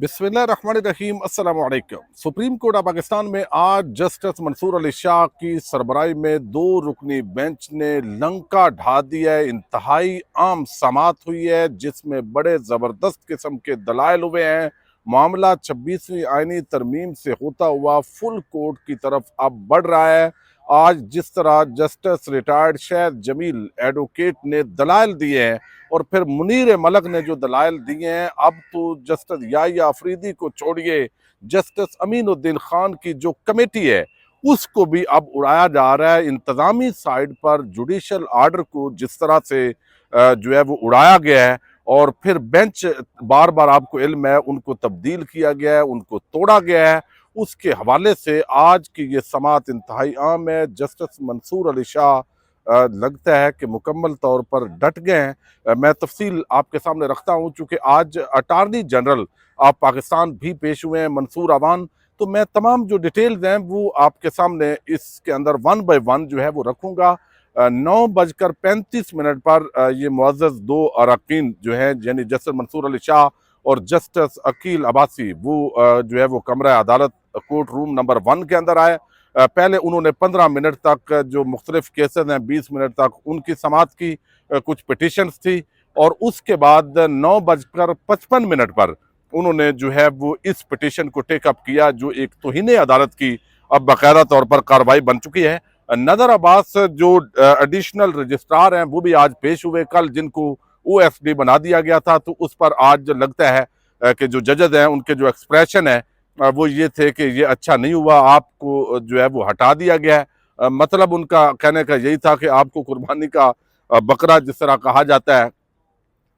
बिस्मिल्लाहिर्रहमानिर्रहीम अस्सलाम वालेकुम। सुप्रीम कोर्ट ऑफ पाकिस्तान में आज जस्टिस मंसूर अली शाह की सरबराही में 2 रुकनी बेंच ने लंका ढा दिया है। इंतहाई आम समात हुई है जिसमें बड़े ज़बरदस्त किस्म के दलाइल हुए हैं। मामला 26वीं आईनी तरमीम से होता हुआ फुल कोर्ट की तरफ अब बढ़ रहा है। आज जिस तरह जस्टिस रिटायर्ड शहद जमील एडवोकेट ने दलाइल दिए हैं और फिर मुनीर मलक ने जो दलाइल दिए हैं, अब तो जस्टिस याहिया अफरीदी को छोड़िए, जस्टिस अमीनुद्दीन खान की जो कमेटी है उसको भी अब उड़ाया जा रहा है। इंतजामी साइड पर जुडिशल आर्डर को जिस तरह से जो है वो उड़ाया गया है और फिर बेंच बार बार आपको इल्म है उनको तब्दील किया गया है, उनको तोड़ा गया है, उसके हवाले से आज की ये समात इंतहाई आम है। जस्टिस मंसूर अली शाह लगता है कि मुकम्मल तौर पर डट गए हैं। मैं तफसील आपके सामने रखता हूँ चूँकि आज अटारनी जनरल ऑफ पाकिस्तान भी पेश हुए हैं मंसूर अवान, तो मैं तमाम जो डिटेल्स हैं वो आपके सामने इसके अंदर 1 बाय 1 जो है वो रखूँगा। 9:35 पर ये मुअज़्ज़ज़ 2 अरकान जो हैं यानी जस्टिस मंसूर अली शाह और जस्टिस अकील अब्बासी वो जो है वो कमरा अदालत कोर्ट रूम नंबर 1 के अंदर आए। पहले उन्होंने 15 मिनट तक जो मुख्तलिफ केसेस हैं 20 मिनट तक उनकी समात की, कुछ पिटिशन्स थी और उसके बाद 9:55 पर उन्होंने जो है वो इस पिटिशन को टेकअप किया जो एक तौहीन अदालत की अब बाकायदा तौर पर कार्रवाई बन चुकी है। नदर अब्बास जो एडिशनल रजिस्ट्रार हैं वो भी आज पेश हुए। कल जिनको OSD बना दिया गया था तो उस पर आज लगता है कि जो जजेस हैं उनके जो एक्सप्रेशन है वो ये थे कि ये अच्छा नहीं हुआ, आपको जो है वो हटा दिया गया है। मतलब उनका कहने का यही था कि आपको कुर्बानी का बकरा जिस तरह कहा जाता है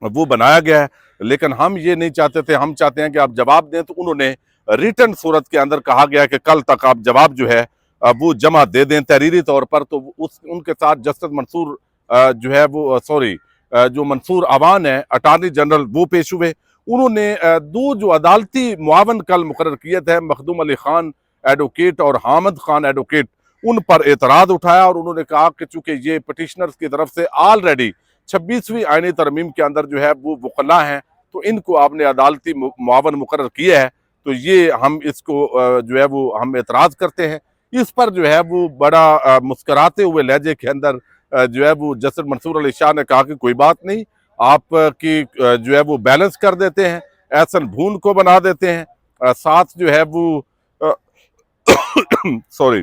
वो बनाया गया है, लेकिन हम ये नहीं चाहते थे। हम चाहते हैं कि आप जवाब दें। तो उन्होंने रिटर्न सूरत के अंदर कहा गया कि कल तक आप जवाब जो है वो जमा दे दें तहरीरी तौर पर। तो उस उनके साथ जस्टिस मंसूर जो है वो जो मंसूर अवान है अटारनी जनरल वो पेश हुए। उन्होंने 2 जो अदालती मुआवन कल मुकर्रर किए थे मखदूम अली खान एडवोकेट और हामिद खान एडवोकेट, उन पर एतराज़ उठाया और उन्होंने कहा कि चूंकि ये पिटिशनर्स की तरफ से ऑलरेडी 26वीं आईनी तरमीम के अंदर जो है वो वकला हैं तो इनको आपने अदालती मुआवन मुकर्रर किया है, तो ये हम इसको जो है वो हम एतराज़ करते हैं। इस पर जो है वो बड़ा मुस्कराते हुए लहजे के अंदर जो है वो जस्टिस मंसूर अली शाह ने कहा कि कोई बात नहीं, आप की जो है वो बैलेंस कर देते हैं, एहसन भून को बना देते हैं, साथ जो है वो सॉरी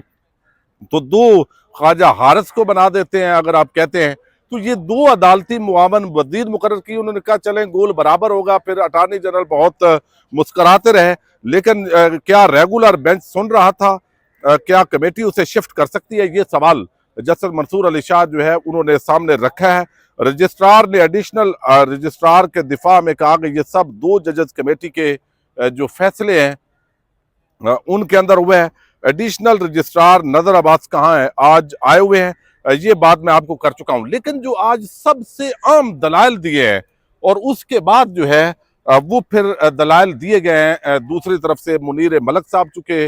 तो 2 ख्वाजा हारिस को बना देते हैं। अगर आप कहते हैं तो ये 2 अदालती मुआवन वजीर मुकर्रर की। उन्होंने कहा चलें गोल बराबर होगा। फिर अटारनी जनरल बहुत मुस्कराते रहे, लेकिन क्या रेगुलर बेंच सुन रहा था? क्या कमेटी उसे शिफ्ट कर सकती है? ये सवाल जस्टिस मंसूर अली शाह जो है उन्होंने सामने रखा है। रजिस्ट्रार ने एडिशनल रजिस्ट्रार के दिफा में कहा कि ये सब 2 जजेस कमेटी के जो फैसले हैं उनके अंदर हुए हैं। एडिशनल रजिस्ट्रार नजर अब्बास कहाँ है? आज आए हुए हैं, ये बात मैं आपको कर चुका हूं। लेकिन जो आज सबसे आम दलाइल दिए हैं और उसके बाद जो है वो फिर दलाइल दिए गए हैं दूसरी तरफ से मुनीर मलक साहब चुके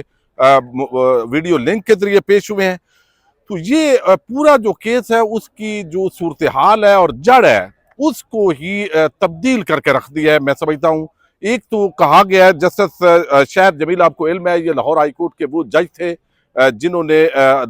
वीडियो लिंक के जरिए पेश हुए हैं। तो ये पूरा जो केस है उसकी जो सूरत हाल है और जड़ है उसको ही तब्दील करके रख दिया है। मैं समझता हूँ एक तो कहा गया है जस्टिस शहद जमील, आपको इल्म है ये लाहौर हाई कोर्ट के वो जज थे जिन्होंने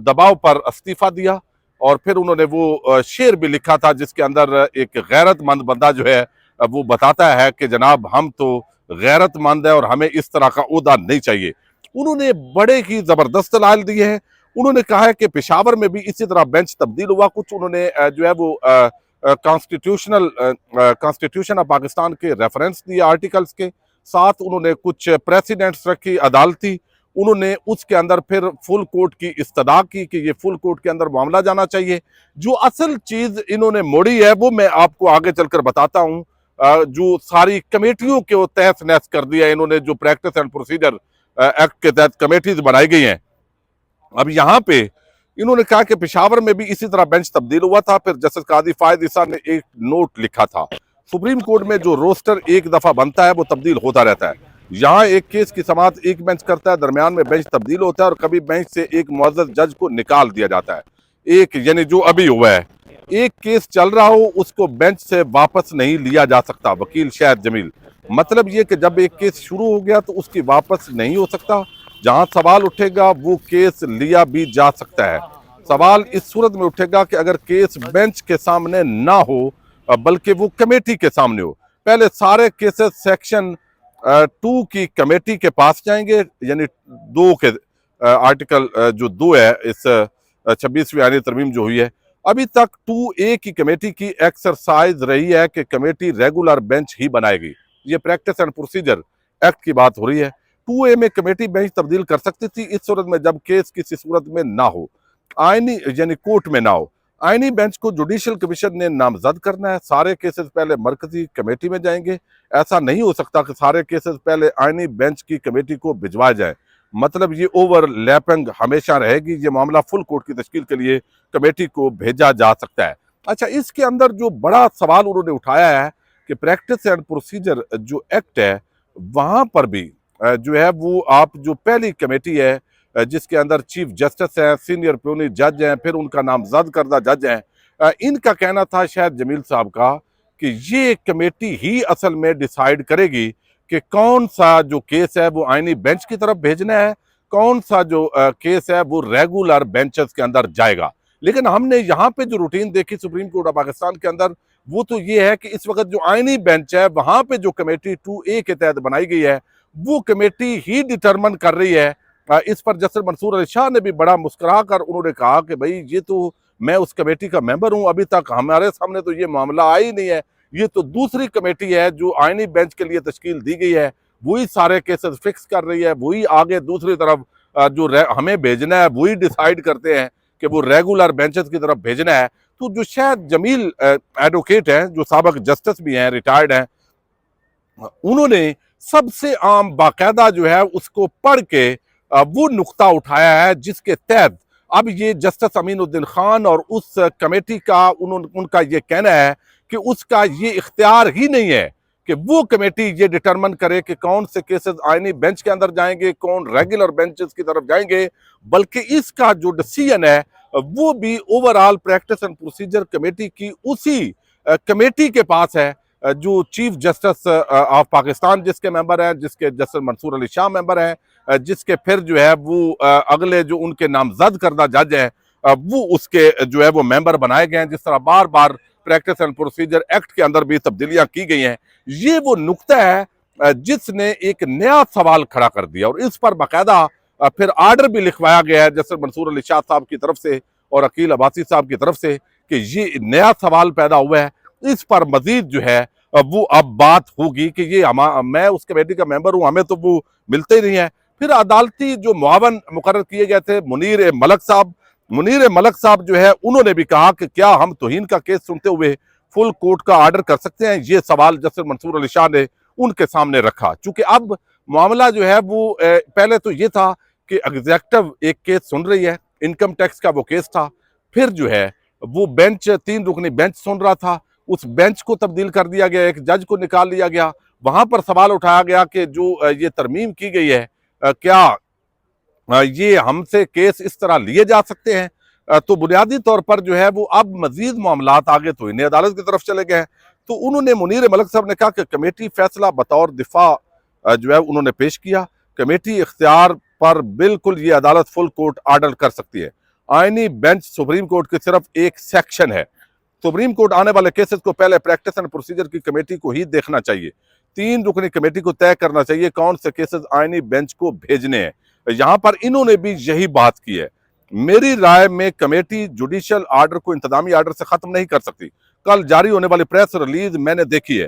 दबाव पर इस्तीफा दिया और फिर उन्होंने वो शेर भी लिखा था जिसके अंदर एक गैरतमंद बंदा जो है वो बताता है कि जनाब हम तो गैरतमंद है और हमें इस तरह का ओहदा नहीं चाहिए। उन्होंने बड़े ही जबरदस्त दलाइल दिए हैं। उन्होंने कहा है कि पेशावर में भी इसी तरह बेंच तब्दील हुआ। कुछ उन्होंने जो है वो कॉन्स्टिट्यूशन ऑफ पाकिस्तान के रेफरेंस दिए आर्टिकल्स के साथ। उन्होंने कुछ प्रेसिडेंट्स रखी अदालती, उन्होंने उसके अंदर फिर फुल कोर्ट की इस्तदा की कि ये फुल कोर्ट के अंदर मामला जाना चाहिए। जो असल चीज इन्होंने मोड़ी है वो मैं आपको आगे चलकर बताता हूँ। जो सारी कमेटियों के तहस नहस कर दिया इन्होंने, जो प्रैक्टिस एंड प्रोसीजर एक्ट के तहत कमेटीज बनाई गई हैं। अब यहाँ पे इन्होंने कहा कि पेशावर में भी इसी तरह बेंच तब्दील हुआ था। फिर जस्टिस कादी फायद ईसा ने एक नोट लिखा था, सुप्रीम कोर्ट में जो रोस्टर एक दफा बनता है वो तब्दील होता रहता है। यहाँ एक केस की समात एक बेंच करता है, दरमियान में बेंच तब्दील होता है और कभी बेंच से एक मुअज़्ज़ज़ जज को निकाल दिया जाता है। एक यानी जो अभी हुआ है, एक केस चल रहा हो उसको बेंच से वापस नहीं लिया जा सकता। वकील शहद जमील मतलब ये कि जब एक केस शुरू हो गया तो उसकी वापस नहीं हो सकता, जहां सवाल उठेगा वो केस लिया भी जा सकता है। सवाल इस सूरत में उठेगा कि अगर केस बेंच के सामने ना हो बल्कि वो कमेटी के सामने हो। पहले सारे केसेस सेक्शन 2 की कमेटी के पास जाएंगे, यानी 2 के आर्टिकल जो 2 है इस 26वीं आईनी तरमीम जो हुई है, अभी तक 2A की कमेटी की एक्सरसाइज रही है कि कमेटी रेगुलर बेंच ही बनाएगी। ये प्रैक्टिस एंड प्रोसीजर एक्ट की बात हो रही है। 2A में कमेटी बेंच तब्दील कर सकती थी इस सूरत में जब केस किसी सूरत में ना हो, आईनी यानी कोर्ट में ना हो। आईनी बेंच को जुडिशल कमीशन ने नामजद करना है। सारे केसेस पहले मरकजी कमेटी में जाएंगे। ऐसा नहीं हो सकता कि सारे केसेस पहले आईनी बेंच की कमेटी को भिजवाए जाए। मतलब ये ओवरलैपिंग हमेशा रहेगी। ये मामला फुल कोर्ट की तश्कील के लिए कमेटी को भेजा जा सकता है। अच्छा, इसके अंदर जो बड़ा सवाल उन्होंने उठाया है कि प्रैक्टिस एंड प्रोसीजर जो एक्ट है वहां पर भी जो है वो आप जो पहली कमेटी है जिसके अंदर चीफ जस्टिस है, सीनियर प्यूनी जज हैं, फिर उनका नामजद करदा जज हैं, इनका कहना था शायद जमील साहब का कि ये कमेटी ही असल में डिसाइड करेगी कि कौन सा जो केस है वो आईनी बेंच की तरफ भेजना है, कौन सा जो केस है वो रेगुलर बेंचेस के अंदर जाएगा। लेकिन हमने यहाँ पे जो रूटीन देखी सुप्रीम कोर्ट ऑफ पाकिस्तान के अंदर वो तो ये है कि इस वक्त जो आईनी बेंच है वहां पे जो कमेटी 2A के तहत बनाई गई है वो कमेटी ही डिटरमन कर रही है। इस पर जस्टिस मंसूर अली शाह ने भी बड़ा मुस्कुरा कर उन्होंने कहा कि भाई ये तो मैं उस कमेटी का मेंबर हूं, अभी तक हमारे सामने तो ये मामला आया ही नहीं है, ये तो दूसरी कमेटी है जो आईनी बेंच के लिए तश्कील दी गई है, वही सारे केसेस फिक्स कर रही है, वही आगे दूसरी तरफ जो हमें भेजना है वही डिसाइड करते हैं कि वो रेगुलर बेंचेस की तरफ भेजना है। तो जो शायद जमील एडवोकेट हैं जो साबिक जस्टिस भी हैं, रिटायर्ड हैं, उन्होंने सबसे आम बाकायदा जो है उसको पढ़ के वो नुक्ता उठाया है जिसके तहत अब ये जस्टिस अमीनुद्दीन खान और उस कमेटी का उनका ये कहना है कि उसका ये इख्तियार ही नहीं है कि वो कमेटी ये डिटरमन करे कि कौन से केसेस आईनी बेंच के अंदर जाएंगे, कौन रेगुलर बेंचेस की तरफ जाएंगे, बल्कि इसका जो डिसीजन है वो भी overall practice and procedure committee की उसी कमेटी के पास है जो चीफ जस्टिस ऑफ पाकिस्तान जिसके मेंबर हैं, जिसके जस्टिस मंसूर अली शाह मेंबर हैं, जिसके फिर जो है वो अगले जो उनके नामजद करदा जज हैं वो उसके जो है वो मेंबर बनाए गए हैं। जिस तरह बार बार प्रैक्टिस एंड प्रोसीजर एक्ट के अंदर भी तब्दीलियां की गई हैं, ये वो नुक्ता है जिसने एक नया सवाल खड़ा कर दिया और इस पर बाकायदा फिर आर्डर भी लिखवाया गया है जस्टिस मंसूर अली शाह साहब की तरफ से और अकील अब्बासी साहब की तरफ से कि ये नया सवाल पैदा हुआ है। इस पर मजीद जो है वो अब बात होगी कि ये मैं उस कमेटी का मेंबर हूं, हमें तो वो मिलते ही नहीं है। फिर अदालती जो मुआवन मुकर्रर किए गए थे मुनीर मलक साहब जो है उन्होंने भी कहा कि क्या हम तौहीन का केस सुनते हुए फुल कोर्ट का आर्डर कर सकते हैं। ये सवाल जस्टिस मंसूर अली शाह ने उनके सामने रखा। चूंकि अब मामला जो है वो पहले तो ये था कि एग्जेक्टिव एक केस सुन रही है, इनकम टैक्स का वो केस था, फिर जो है वो बेंच 3 रुकनी बेंच सुन रहा था, उस बेंच को तब्दील कर दिया गया, एक जज को निकाल लिया गया। वहां पर सवाल उठाया गया कि जो ये तरमीम की गई है क्या ये हमसे केस इस तरह लिए जा सकते हैं। तो बुनियादी तौर पर जो है वो अब मजीद मामलात आगे तो इन्हें अदालत की तरफ चले गए हैं। तो उन्होंने मुनीर मलक साहब ने कहा कि कमेटी फैसला बतौर दिफा जो है उन्होंने पेश किया। कमेटी इख्तियार पर बिल्कुल ये अदालत फुल कोर्ट आर्डर कर सकती है। आईनी बेंच सुप्रीम कोर्ट की सिर्फ एक सेक्शन है। सुप्रीम कोर्ट आने वाले केसेस को पहले प्रैक्टिस एंड प्रोसीजर की कमेटी को ही देखना चाहिए। 3 रुकनी कमेटी को तय करना चाहिए कौन से केसेस आईनी बेंच को भेजने हैं। यहां पर इन्होंने भी यही बात की है। मेरी राय में कमेटी जुडिशियल आर्डर को इंतजामी आर्डर से खत्म नहीं कर सकती। कल जारी होने वाली प्रेस रिलीज मैंने देखी है,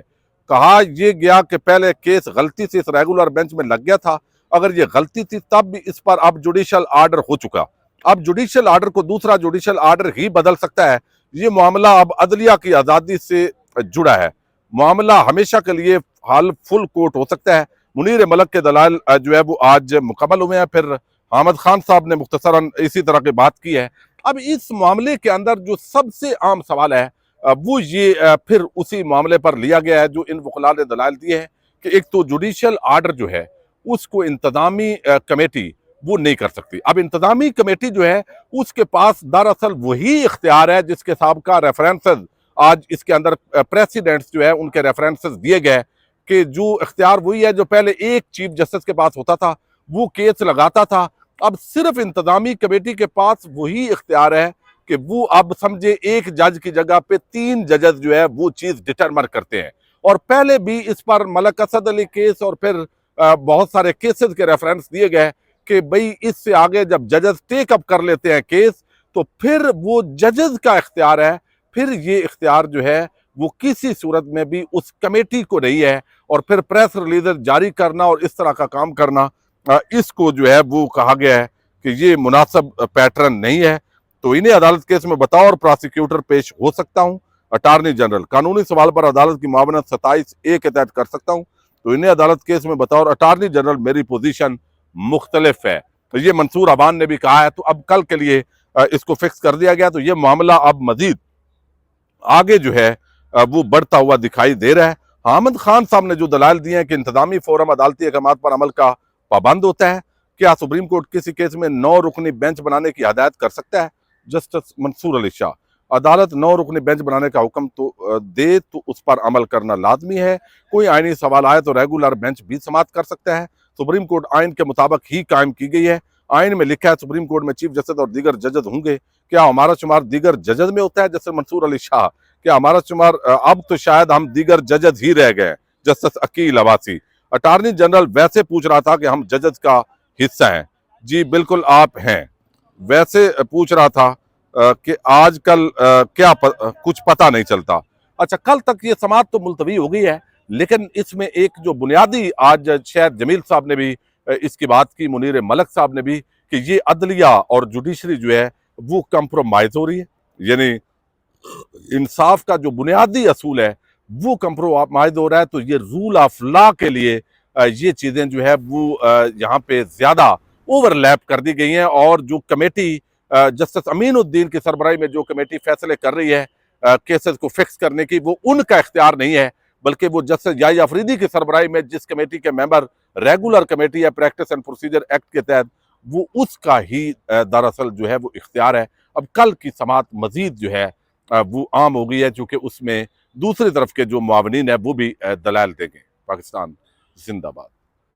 कहा यह गया कि पहले केस गलती से इस रेगुलर बेंच में लग गया था, अगर ये गलती थी तब भी इस पर अब जुडिशियल आर्डर हो चुका। अब जुडिशियल आर्डर को दूसरा जुडिशियल आर्डर ही बदल सकता है। ये मामला अब अदलिया की आजादी से जुड़ा है। मामला हमेशा के लिए हाल फुल कोर्ट हो सकता है। मुनीर मलक के दलाल जो है वो आज मुकम्मल हुए हैं। फिर हामिद खान साहब ने मुख्तसरन इसी तरह की बात की है। अब इस मामले के अंदर जो सबसे आम सवाल है वो ये फिर उसी मामले पर लिया गया है जो इन वकला ने दलाल दिए हैं कि एक तो जुडिशियल आर्डर जो है उसको इंतजामी कमेटी वो नहीं कर सकती। अब इंतजामी कमेटी जो है उसके पास दरअसल वही इख्तियार है जिसके साबका रेफरेंसेस आज इसके अंदर प्रेसिडेंट्स जो है उनके रेफरेंसेस दिए गए कि जो इख्तियार वही है जो पहले एक चीफ जस्टिस के पास होता था, वो केस लगाता था। अब सिर्फ इंतजामी कमेटी के पास वही इख्तियार है कि वो अब समझे एक जज की जगह पे 3 जजेस जो है वो चीज डिटरमन करते हैं। और पहले भी इस पर मलक असद अली केस और फिर बहुत सारे केसेस के रेफरेंस दिए गए कि भाई इससे आगे जब जजेस टेक अप कर लेते हैं केस, तो फिर वो जजेस का इख्तियार है, फिर ये इख्तियार जो है वो किसी सूरत में भी उस कमेटी को नहीं है। और फिर प्रेस रिलीज जारी करना और इस तरह का काम करना, इसको जो है वो कहा गया है कि ये मुनासिब पैटर्न नहीं है। तो इन्हें अदालत केस में बताओ और प्रोसिक्यूटर पेश हो सकता हूं। अटारनी जनरल कानूनी सवाल पर अदालत की मामनत 27A के तहत कर सकता हूं। तो इन्हें अदालत केस में बताओ और अटारनी जनरल मेरी पोजीशन मुख्तलिफ है। तो ये मंसूर अवान ने भी कहा है। तो अब कल के लिए इसको फिक्स कर दिया गया। तो ये मामला अब मजीद आगे जो है वो बढ़ता हुआ दिखाई दे रहा है। हामिद खान साहब ने जो दलाल दिए हैं कि इंतजामी फोरम अदालती अहकामात पर अमल का पाबंद होता है, क्या सुप्रीम कोर्ट किसी केस में 9 रुकनी बेंच बनाने की हदायत कर सकता है? जस्टिस मंसूर अली शाह, अदालत 9 रुकनी बेंच बनाने का हुक्म तो दे तो उस पर अमल करना लाजमी है। कोई आईनी सवाल आए तो रेगुलर बेंच भी समाअत कर सकता है। सुप्रीम कोर्ट आइन के मुताबिक ही कायम की गई है। आइन में लिखा है सुप्रीम कोर्ट में चीफ जस्टिस और दीगर जजेस होंगे। क्या हमारा शुमार दीगर जजेस में होता है? जस्टिस मंसूर अली शाह, क्या हमारा शुमार अब तो शायद हम दीगर जजेस ही रह गए। Justice Aqeel Abbasi, attorney general वैसे पूछ रहा था कि हम जजेस का हिस्सा हैं। जी बिल्कुल आप हैं। वैसे पूछ रहा था कि आजकल कुछ पता नहीं चलता। अच्छा, कल तक ये समाअत तो मुलतवी हो गई है, लेकिन इसमें एक जो बुनियादी आज शायद जमील साहब ने भी इसकी बात की, मुनीर मलक साहब ने भी, कि ये अदलिया और जुडिशरी जो है वो कंप्रोमाइज हो रही है। यानी इंसाफ का जो बुनियादी असूल है वो कंप्रोमाइज हो रहा है। तो ये रूल ऑफ लॉ के लिए ये चीजें जो है वो यहाँ पे ज्यादा ओवरलैप कर दी गई हैं। और जो कमेटी जस्टिस अमीनुद्दीन की सरबराही में जो कमेटी फैसले कर रही है केसेस को फिक्स करने की, वो उनका इख्तियार नहीं है, बल्कि वो जस्टिस याई अफरीदी की सरबराही में जिस कमेटी के मेंबर रेगुलर कमेटी है प्रैक्टिस एंड प्रोसीजर एक्ट के तहत, वो उसका ही दरअसल जो है वो इख्तियार है। अब कल की समाअत मजीद जो है वो आम हो गई है, चूंकि उसमें दूसरी तरफ के जो मुआवनीन है वो भी दलाल देंगे। पाकिस्तान जिंदाबाद।